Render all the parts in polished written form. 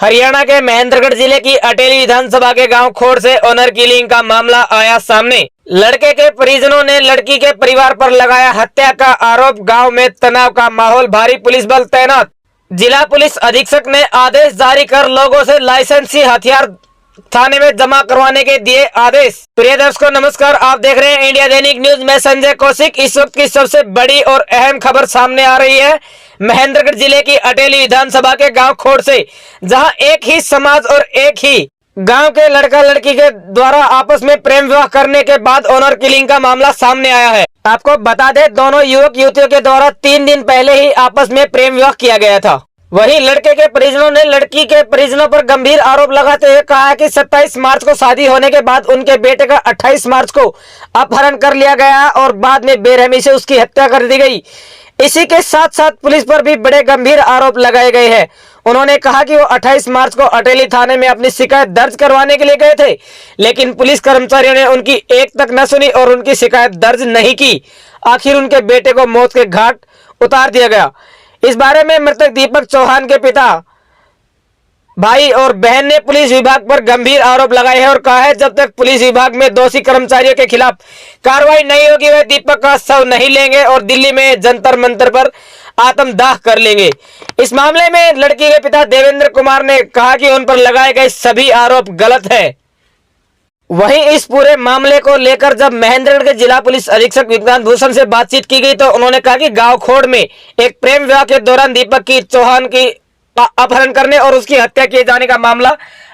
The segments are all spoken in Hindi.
हरियाणा के महेंद्रगढ़ जिले की अटेली विधानसभा के गांव खोड़ से ऑनर किलिंग का मामला आया सामने। लड़के के परिजनों ने लड़की के परिवार पर लगाया हत्या का आरोप। गांव में तनाव का माहौल, भारी पुलिस बल तैनात। जिला पुलिस अधीक्षक ने आदेश जारी कर लोगों से लाइसेंसी हथियार थाने में जमा करवाने के दिए आदेश। प्रिय दर्शकों नमस्कार, आप देख रहे हैं इंडिया दैनिक न्यूज। मैं संजय कौशिक। इस वक्त की सबसे बड़ी और अहम खबर सामने आ रही है महेंद्रगढ़ जिले की अटेली विधानसभा के गांव खोड़ से, जहां एक ही समाज और एक ही गांव के लड़का लड़की के द्वारा आपस में प्रेम विवाह करने के बाद ऑनर किलिंग का मामला सामने आया है। आपको बता दें, दोनों युवक युवतियों के द्वारा 3 दिन पहले ही आपस में प्रेम विवाह किया गया था। वहीं लड़के के परिजनों ने लड़की के परिजनों पर गंभीर आरोप लगाते हुए कहा है कि 27 मार्च को शादी होने के बाद उनके बेटे का 28 मार्च को अपहरण कर लिया गया और बाद में बेरहमी से उसकी हत्या कर दी गई। इसी के साथ साथ पुलिस पर भी बड़े गंभीर आरोप लगाए गए हैं। उन्होंने कहा कि वो 28 मार्च को अटेली थाने में अपनी शिकायत दर्ज करवाने के लिए गए थे, लेकिन पुलिस कर्मचारियों ने उनकी एक तक न सुनी और उनकी शिकायत दर्ज नहीं की। आखिर उनके बेटे को मौत के घाट उतार दिया गया। इस बारे में मृतक दीपक चौहान के पिता, भाई और बहन ने पुलिस विभाग पर गंभीर आरोप लगाए हैं और कहा है जब तक पुलिस विभाग में दोषी कर्मचारियों के खिलाफ कार्रवाई नहीं होगी वे दीपक का शव नहीं लेंगे और दिल्ली में जंतर मंतर पर आत्मदाह कर लेंगे। इस मामले में लड़की के पिता देवेंद्र कुमार ने कहा कि उन पर लगाए गए सभी आरोप गलत है। वहीं इस पूरे मामले को लेकर जब महेंद्रगढ़ के जिला पुलिस अधीक्षक विक्रांत भूषण से बातचीत की गई तो उन्होंने कहा कि गांव खोड़ में एक प्रेम विवाह के दौरान दीपक की चौहान की अपहरण करने और उसकी हत्या किए जाने का मामला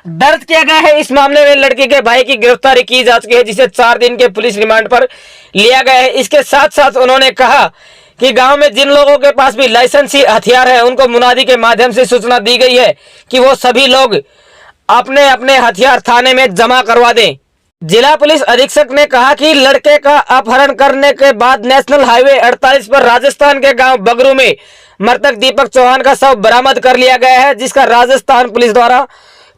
दर्ज किया गया है। इस मामले में लड़की के भाई की गिरफ्तारी की जा चुकी है, जिसे 4 दिन के पुलिस रिमांड पर लिया गया है। इसके साथ साथ उन्होंने कहा कि गांव में जिन लोगों के पास भी लाइसेंसी हथियार है उनको मुनादी के माध्यम से सूचना दी गई है कि वो सभी लोग अपने अपने हथियार थाने में जमा करवा दें। जिला पुलिस अधीक्षक ने कहा कि लड़के का अपहरण करने के बाद नेशनल हाईवे 48 पर राजस्थान के गांव बगरू में मृतक दीपक चौहान का शव बरामद कर लिया गया है, जिसका राजस्थान पुलिस द्वारा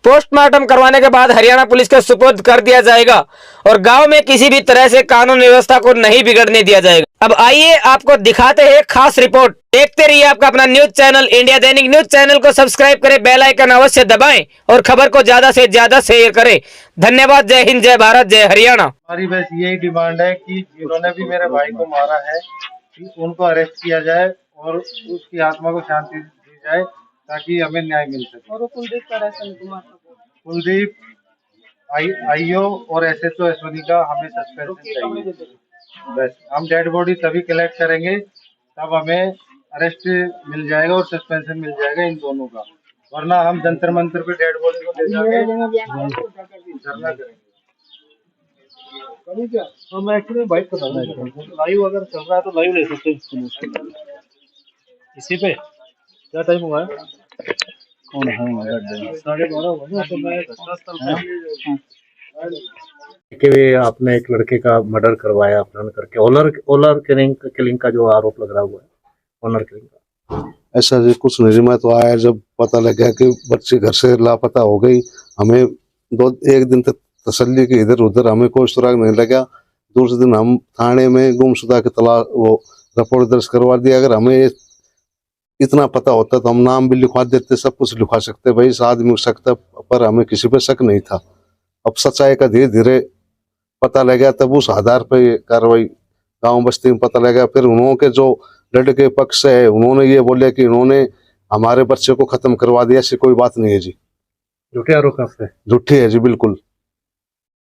पोस्टमार्टम करवाने के बाद हरियाणा पुलिस के सुपुर्द कर दिया जाएगा और गांव में किसी भी तरह से कानून व्यवस्था को नहीं बिगड़ने दिया जाएगा। अब आइए आपको दिखाते हैं खास रिपोर्ट। देखते रहिए आपका अपना न्यूज चैनल इंडिया दैनिक न्यूज। चैनल को सब्सक्राइब करें, बेल आइकन अवश्य दबाएं और खबर को ज्यादा से ज्यादा शेयर करें। धन्यवाद। जय हिंद, जय भारत, जय हरियाणा। हमारी बस यही डिमांड है कि जिन्होंने भी मेरे भाई को मारा है उनको अरेस्ट किया जाए और उसकी आत्मा को शांति दी जाए ताकि हमें न्याय मिल सके। और कुलदीप आईओ और एसएचओ अश्वनी का हमें सस्पेंशन चाहिए। बस हम डेड बॉडी तभी कलेक्ट करेंगे तब हमें अरेस्ट मिल जाएगा और सस्पेंशन मिल जाएगा इन दोनों का, वरना हम जंतर मंतर पे डेड बॉडी को ले जाके धरना करेंगे। तो मैं एक्चुअली बाइक कर रहा हूँ, लाइव अगर चल रहा है तो लाइव ले सकते हैं इसी पे। क्या टाइम हुआ है? कौन है? 12:30 हुआ ना, तो मैं 10 कि आपने एक लड़के का मर्डर करवाया अपहरण करके, ओनर किलिंग का जो आरोप लग रहा हुआ है, ओनर किलिंग का ऐसा जी कुछ नहीं। मैं तो आया जब पता लग गया कि बच्चे घर से लापता हो गई, हमें 1 दिन तक तसल्ली की इधर उधर हमें कोई सुराग नहीं लगा। दूसरे दिन हम थाने में गुमशुदा के तलाश वो रिपोर्ट दर्ज करवा दिया। अगर हमें इतना पता होता तो हम नाम भी लिखवा देते, सब कुछ लिखवा सकते भाई, इस आदमी को सकता, पर हमें किसी पे शक नहीं था। अब सच्चाई का धीरे धीरे पता लगा, तब उस आधार पर कार्रवाई गांव बस्ती में पता लगा। फिर उन्होंने के जो लड़के पक्ष है उन्होंने ये बोले कि इन्होंने हमारे बच्चे को खत्म करवा दिया। ऐसी कोई बात नहीं है जी, झूठे आरोप आपसे? झूठी है जी, बिल्कुल।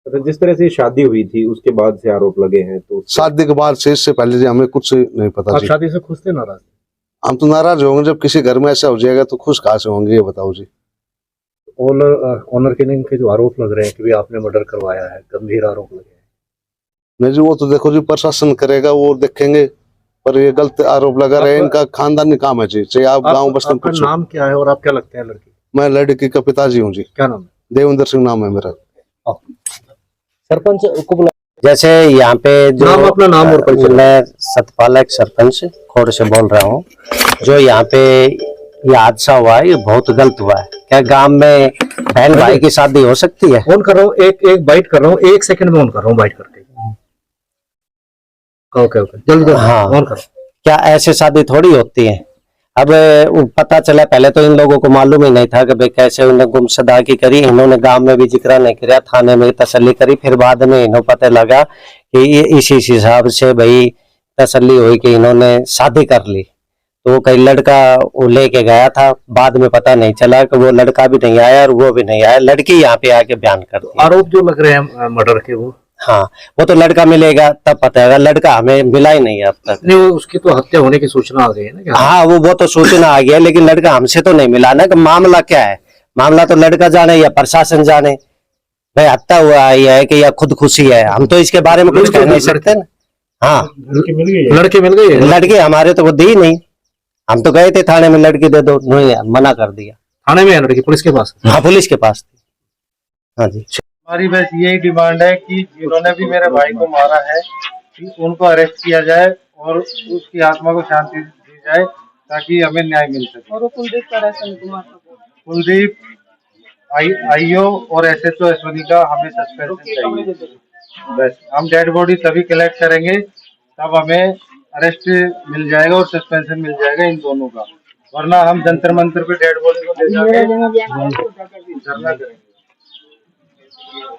जिस तरह से शादी हुई थी उसके बाद से आरोप लगे हैं, तो शादी के बाद से, इससे पहले जी हमें कुछ नहीं पता जी। शादी से खुश थे, नाराज? हम तो नाराज होंगे, जब किसी घर में ऐसा हो जाएगा तो खुश कहाँ से होंगे, ये बताओ जी। ऑनर किलिंग के जो आरोप लग रहे हैं कि भी आपने मर्डर करवाया है, गंभीर आरोप लगे हैं। नहीं जी, वो तो देखो जी प्रशासन करेगा, वो देखेंगे, पर ये गलत आरोप लगा रहे हैं। इनका खानदानी काम है जी, चाहे आप गाँव बस्ती में आपका नाम क्या है और आप क्या लगते हैं लड़की? मैं लड़की का पिताजी हूँ जी। क्या नाम है? देवेंद्र सिंह नाम है मेरा। सरपंच जैसे यहाँ पे जो नाम, अपना नाम और परिचय। मैं सतपालक सरपंच खोड़ से बोल रहा हूँ। जो यहाँ पे ये हादसा हुआ है ये बहुत गलत हुआ है। क्या गांव में बहन भाई की शादी हो सकती है? ऑन कर रहा हूँ, एक बाइट कर रहा हूँ, 1 सेकंड में ऑन कर रहा हूँ बाइट करके। ओके जल्दी हाँ, ऑन करो। क्या ऐसे शादी थोड़ी होती है? अब पता चला, पहले तो इन लोगों को मालूम ही नहीं था कि भाई कैसे उन्हें गुमशुदा की करी। इन्होंने गांव में भी जिक्र नहीं किया, थाने में तसल्ली करी, फिर बाद में इन्हों पता लगा कि ये इसी हिसाब से भाई तसल्ली हुई कि इन्होंने शादी कर ली। तो वो कई लड़का वो लेके गया था, बाद में पता नहीं चला कि वो लड़का भी नहीं आया और वो भी नहीं आया, लड़की यहाँ पे आके बयान कर दी। आरोप जो लग रहे हैं मर्डर के, वो हाँ, वो तो लड़का मिलेगा तब पता होगा, लड़का हमें मिला ही नहीं अब तक। नहीं, वो उसकी तो हत्या होने की सूचना आ गई है ना क्या? हाँ, वो तो सूचना आ गया, लेकिन लड़का हमसे तो नहीं मिला ना कि मामला क्या है। मामला तो लड़का जाने या प्रशासन जाने, भाई हत्या हुआ है कि या खुदकुशी है, हम तो इसके बारे में कुछ कह नहीं सकते ना। हाँ, लड़की मिल गई है। लड़के हमारे तो वो दी नहीं, हम तो गए थे थाने में लड़की दे दो, नहीं मना कर दिया। थाने में है लड़की, पुलिस के पास? हाँ, पुलिस के पास थी। हाँ जी। हमारी बस यही डिमांड है कि जिन्होंने भी मेरे भाई को मारा है कि उनको अरेस्ट किया जाए और उसकी आत्मा को शांति दी जाए ताकि हमें न्याय मिल सके। और कुलदीप आईओ और एसएचओ अश्वनी का हमें सस्पेंशन चाहिए। बस हम डेड बॉडी तभी कलेक्ट करेंगे तब हमें अरेस्ट मिल जाएगा और सस्पेंशन मिल जाएगा इन दोनों का, वरना हम जंतर मंतर पे डेड बॉडी को ले जाके धरना करेंगे।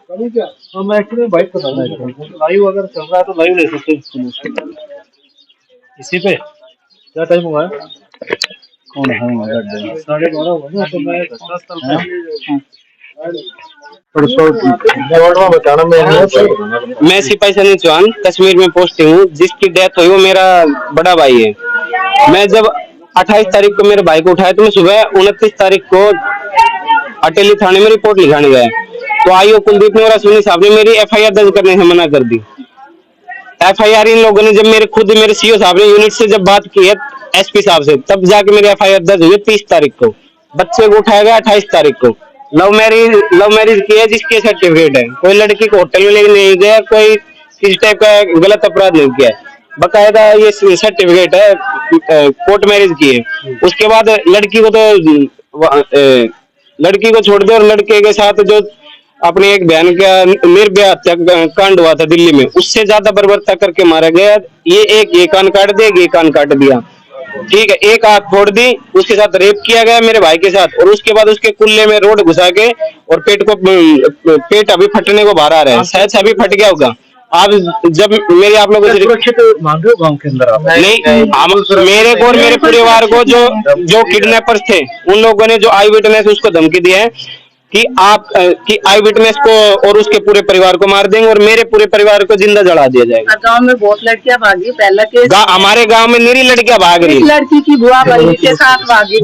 तो मैं एक्चुअली बाइक कर रहा था, लाइव अगर चल रहा है तो लाइव ले सकते हैं इसी पे। क्या टाइम हुआ है? कौन है? 12:30 हुआ ना, तो मैं मैं सिपाही सनी चौहान कश्मीर में पोस्टिंग हूँ। जिसकी डेथ हुई वो मेरा बड़ा भाई है। मैं जब 28 तारीख को मेरे भाई को उठाया तो मैं सुबह 29 तारीख को अटेली थाने में रिपोर्ट लिखाने गया, तो आईओ कुलदीप ने और अश्विनी साहब ने मेरी एफआईआर दर्ज करने से मना कर दी। एफआईआर इन लोगों ने जब मेरे सीओ साहब ने यूनिट से जब बात की है एसपी साहब से, तब जाके मेरी एफआईआर दर्ज हुई 30 तारीख को। बच्चे को उठाया गया 28 तारीख को। लव मैरिज की है जिसके सर्टिफिकेट है। कोई लड़की को होटल में लेके नहीं गया, कोई किसी टाइप का गलत अपराध नहीं किया, बकायदा ये सर्टिफिकेट है, कोर्ट मैरिज की है। उसके बाद लड़की को तो लड़की को छोड़ दे और लड़के के साथ जो अपने एक बहन का निर्भया हत्या कांड हुआ था दिल्ली में, उससे ज्यादा बर्बरता करके मारा गया। ये कान काट दिया, ये कान काट दिया, ठीक है, एक आंख फोड़ दी। उसके साथ रेप किया गया मेरे भाई के साथ, और उसके बाद उसके कुल्ले में रोड घुसा के और पेट अभी फटने को बाहर आ रहा है, शायद से अभी फट गया होगा। आप जब मेरे आप लोगों सुरक्षित मान रहे हो गाँव के अंदर आप? नहीं, मेरे को और मेरे परिवार को जो किडनैपर्स थे उन लोगों ने जो आई विटनेस उसको धमकी दी है कि आई विटनेस को और उसके पूरे परिवार को मार देंगे और मेरे पूरे परिवार को जिंदा जला दिया जाएगा। गांव में बहुत लड़कियां भागी, पहला केस हमारे गांव में निरी लड़कियां भाग रही, लड़की की बुआ बहन के साथ भागी।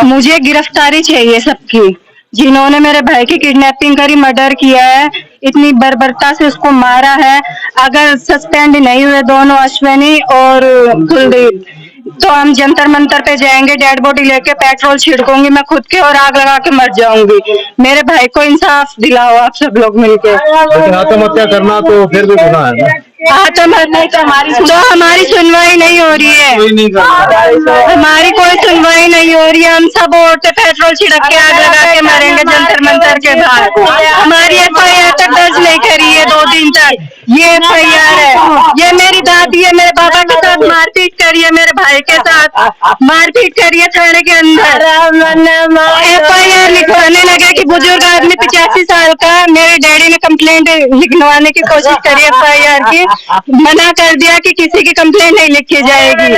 मुझे गिरफ्तारी चाहिए सबकी, जिन्होंने मेरे भाई की किडनैपिंग करी, मर्डर किया है, इतनी बर्बरता से उसको मारा है। अगर सस्पेंड नहीं हुए दोनों अश्विनी और कुलदीप तो हम जंतर मंतर पे जाएंगे, डेड बॉडी लेके पेट्रोल छिड़कूंगी मैं खुद के और आग लगा के मर जाऊंगी। मेरे भाई को इंसाफ दिलाओ आप सब लोग मिलके। लेकिन आत्महत्या करना तो फिर भी गुनाह है ना? आत्महत्या तो हमारी सुनवाई नहीं हो रही है, हमारी कोई सुनवाई नहीं हो रही है। हम सब औरतें पेट्रोल छिड़क के आग लगा के मरेंगे जंतर मंतर के बाहर। हमारी एफआईआर तक दर्ज नहीं करी है 2 दिन तक। ये एफआईआर है, ये मेरी दादी है, मेरे बाबा के साथ मारपीट करी है, मेरे भाई के साथ मारपीट करी है थाने के अंदर। एफआईआर लिखवाने लगे कि बुजुर्ग आदमी 85 साल का, मेरे डैडी ने कंप्लेंट लिखवाने की कोशिश करी एफआईआर की, मना कर दिया कि किसी की कंप्लेंट नहीं लिखी जाएगी।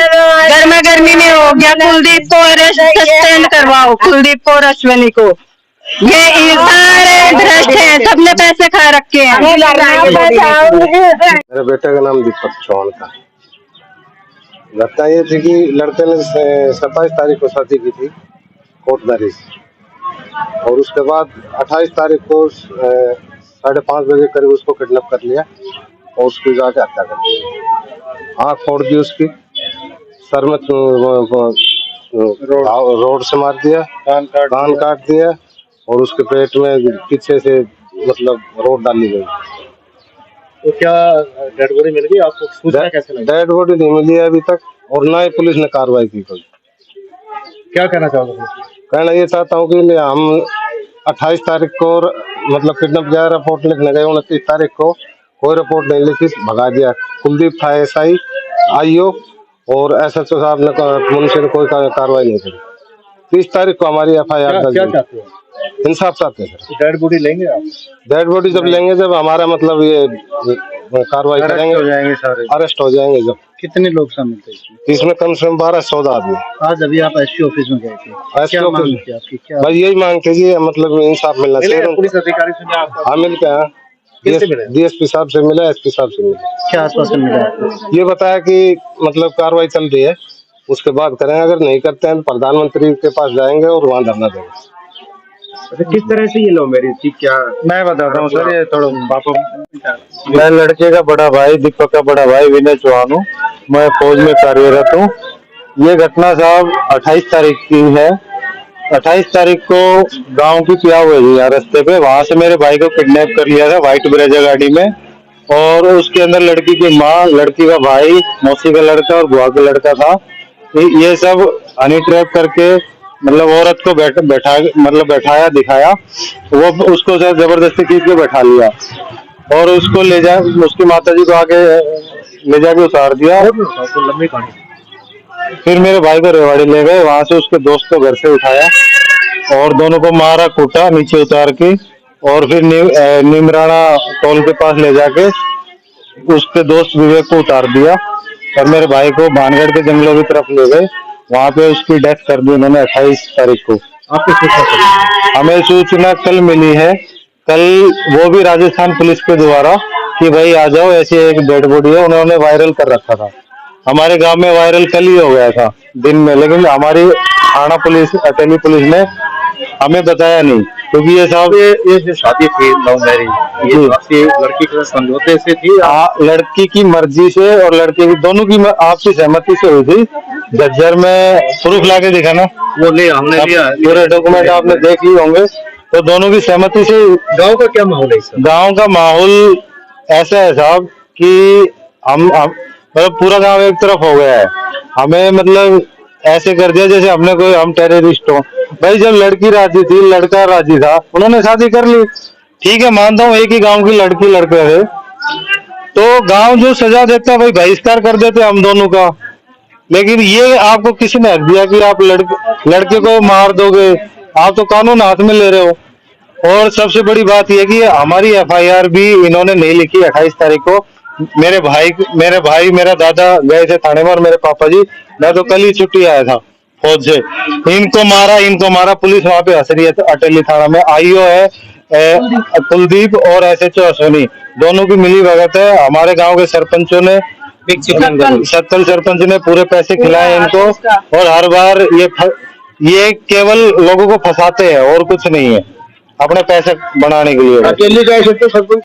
गर्मा गर्मी में हो गया, कुलदीप को सस्पेंड करवाओ, कुलदीप को और अश्विनी को। ये सारे भ्रष्ट है, सबने पैसे खा रखे हैं। मेरे बेटे का नाम दीपक चौहान था। घटना ये थी कि लड़के ने 27 तारीख को शादी की थी, कोर्ट मैरिज, और उसके बाद 28 तारीख को 5:30 बजे करीब उसको किडनैप कर लिया और उसकी जाके हत्या कर दी। आँख फोड़ दी उसकी, सर में रोड से मार दिया, कान काट दिया और उसके पेट में पीछे से मतलब रोड डाली गई। तो क्या डेड बॉडी मिल गई आपको? सूचना कैसे लगी? डेड बॉडी नहीं मिली है अभी तक और ना ही पुलिस ने कार्रवाई की कोई। क्या कहना चाहोगे? कहना ये चाहता हूँ कि हम 28 तारीख को मतलब किडनैप गया, रिपोर्ट लिखने गए, 29 तारीख को कोई रिपोर्ट नहीं लिखी, भगा दिया। कुलदीप था एसआई आईओ और SHO साहब ने मुंशी ने कोई कार्रवाई नहीं करी। 30 तारीख को हमारी FIR दर्ज क्या हुई। चाहते हो? इंसाफ चाहते हैं सर। डेड बॉडी लेंगे आप? डेड बॉडी जब लेंगे, जब हमारा मतलब ये कार्रवाई करेंगे, हो जाएंगे सारे। अरेस्ट हो जाएंगे जब। कितने लोग शामिल थे इसमें? इसमें कम से कम 12-14 आदमी। आज अभी आप SPO ऑफिस में गए थे, क्या SPO मांग थी आपकी? क्या भाई यही मांग थी जी, मतलब इंसाफ मिलना चाहिए। पुलिस अधिकारी से आपका हाँ मिल के आया, किससे मिले? DSP साहब से मिला, SP साहब से मिला। क्या आश्वासन मिला आपको? ये बताया कि मतलब कार्रवाई चल रही है, उसके बाद करेंगे, अगर नहीं करते हैं तो प्रधानमंत्री के पास जाएंगे और वहाँ धरना देंगे। अच्छा, किस तरह से ये लव मैरिज थी? क्या मैं बताता हूँ सर, ये थोड़ा पापा। मैं लड़के का बड़ा भाई, दीपक का बड़ा भाई विनय चौहान हूँ। मैं फौज में कार्यरत हूँ। ये घटना साहब 28 तारीख की है। 28 तारीख को गांव की क्या हुआ जी, यहाँ रास्ते पे, वहां से मेरे भाई को किडनैप कर लिया था व्हाइट ब्रेजा गाड़ी में, और उसके अंदर लड़की की माँ, लड़की का भाई, मौसी का लड़का और बुआ का लड़का था। ये सब हनी ट्रैप करके मतलब औरत को बैठाया दिखाया, वो उसको जबरदस्ती खींच के बैठा लिया और उसको ले जा, उसकी माताजी को आके ले जाके उतार दिया। तो लंबी कहानी। फिर मेरे भाई को रेवाड़ी ले गए, वहां से उसके दोस्त को घर से उठाया और दोनों को मारा कूटा नीचे उतार के, और फिर निमराना टोल के पास ले जाके उसके दोस्त विवेक को उतार दिया और मेरे भाई को भानगढ़ के जंगलों की तरफ ले गए। वहां पे उसकी डेथ कर दी उन्होंने 28 तारीख को। आपको सूचना? हमें सूचना कल मिली है, कल वो भी राजस्थान पुलिस के द्वारा कि भाई आ जाओ, ऐसी एक डेड बॉडी है, उन्होंने वायरल कर रखा था। हमारे गांव में वायरल कल ही हो गया था दिन में, लेकिन हमारी थाना पुलिस, अटेली पुलिस ने हमें बताया नहीं, क्योंकि ये साहब ये जो शादी थी लव मैरिज, ये आपकी लड़की के समझौते से थी? लड़की की मर्जी से और लड़के की, दोनों की आपसी सहमति से हुई थी। जज्जर में प्रूफ लाके दिखा ना, वो ले हमने लिया, पूरे डॉक्यूमेंट आपने देख लिए होंगे। तो दोनों की सहमति से। गांव का क्या माहौल है सर? गांव का माहौल ऐसा है साहब कि हम मतलब पूरा गांव एक तरफ हो गया है। हमें मतलब ऐसे कर दिया जैसे हमने कोई, हम टेररिस्ट हो। भाई जब लड़की राजी थी, लड़का राजी था, उन्होंने शादी कर ली, ठीक है, मानता हूँ एक ही गांव की लड़की लड़के है, तो गांव जो सजा देता भाई बहिष्कार कर देते हम दोनों का। लेकिन ये आपको किसी ने हक दिया कि आप लड़के को मार दोगे? आप तो कानून हाथ में ले रहे हो। और सबसे बड़ी बात यह कि हमारी FIR भी इन्होंने नहीं लिखी। 28 तारीख को मेरे भाई मेरा दादा गए थे थाने में और मेरे पापा जी, मैं तो कल ही छुट्टी आया था फौज से। इनको मारा, पुलिस वहां पे हंस रही है। अटेली थाना में IO है कुलदीप और SHO अश्विनी, दोनों की मिली भगत है। हमारे गांव के सरपंचों ने, सत्तल सरपंच ने पूरे पैसे खिलाए इनको, और हर बार ये केवल लोगों को फंसाते हैं और कुछ नहीं है, अपने पैसे बनाने के लिए। अकेले गए थे तो सरपंच